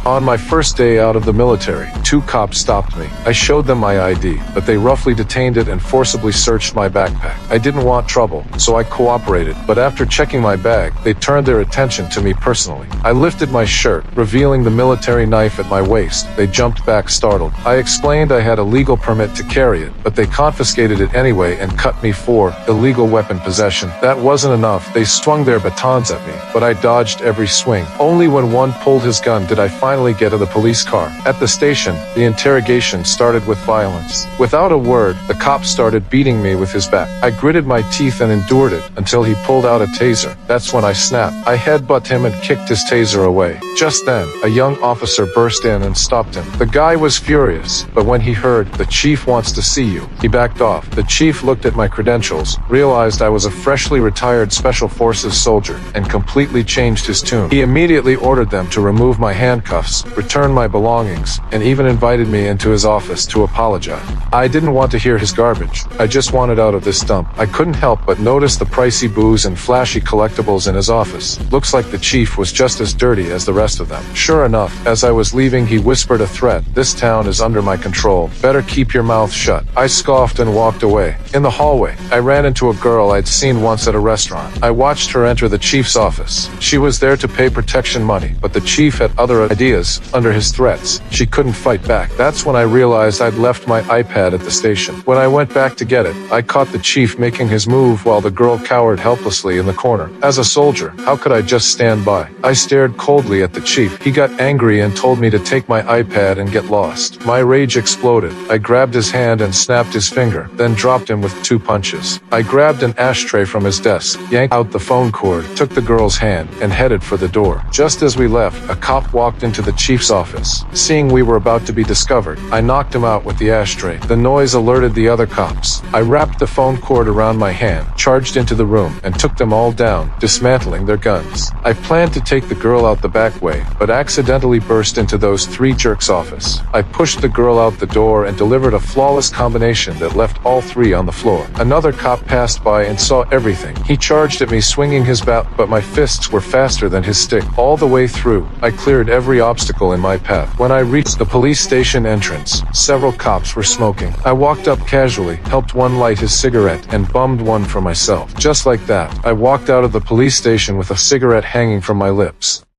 On my first day out of the military, 2 cops stopped me. I showed them my ID, but they roughly detained it and forcibly searched my backpack. I didn't want trouble, so I cooperated, but after checking my bag, they turned their attention to me personally. I lifted my shirt, revealing the military knife at my waist. They jumped back startled. I explained I had a legal permit to carry it, but they confiscated it anyway and cut me for illegal weapon possession. That wasn't enough. They swung their batons at me, but I dodged every swing. Only when one pulled his gun did I finally get to the police car. At the station, the interrogation started with violence. Without a word, the cop started beating me with his bat. I gritted my teeth and endured it until he pulled out a taser. That's when I snapped. I headbutted him and kicked his taser away. Just then, a young officer burst in and stopped him. The guy was furious, but when he heard, "The chief wants to see you," he backed off. The chief looked at my credentials, realized I was a freshly retired Special Forces soldier, and completely changed his tune. He immediately ordered them to remove my handcuffs, return my belongings, and even invited me into his office to apologize. I didn't want to hear his garbage. I just wanted out of this dump. I couldn't help but notice the pricey booze and flashy collectibles in his office. Looks like the chief was just as dirty as the rest of them. Sure enough, as I was leaving, he whispered a threat. "This town is under my control. Better keep your mouth shut." I scoffed and walked away. In the hallway, I ran into a girl I'd seen once at a restaurant. I watched her enter the chief's office. She was there to pay protection money, but the chief had other ideas. Under his threats, she couldn't fight back. That's when I realized I'd left my iPad at the station. When I went back to get it, I caught the chief making his move while the girl cowered helplessly in the corner. As a soldier, how could I just stand by? I stared coldly at the chief. He got angry and told me to take my iPad and get lost. My rage exploded. I grabbed his hand and snapped his finger, then dropped him with 2 punches. I grabbed an ashtray from his desk, yanked out the phone cord, took the girl's hand, and headed for the door. Just as we left, a cop walked into the chief's office. Seeing we were about to be discovered, I knocked him out with the ashtray. The noise alerted the other cops. I wrapped the phone cord around my hand, charged into the room, and took them all down, dismantling their guns. I planned to take the girl out the back way, but accidentally burst into those 3 jerks' office. I pushed the girl out the door and delivered a flawless combination that left all 3 on the floor. Another cop passed by and saw everything. He charged at me swinging his bat, but my fists were faster than his stick. All the way through, I cleared every obstacle in my path. When I reached the police station entrance, several cops were smoking. I walked up casually, helped one light his cigarette, and bummed one for myself. Just like that, I walked out of the police station with a cigarette hanging from my lips.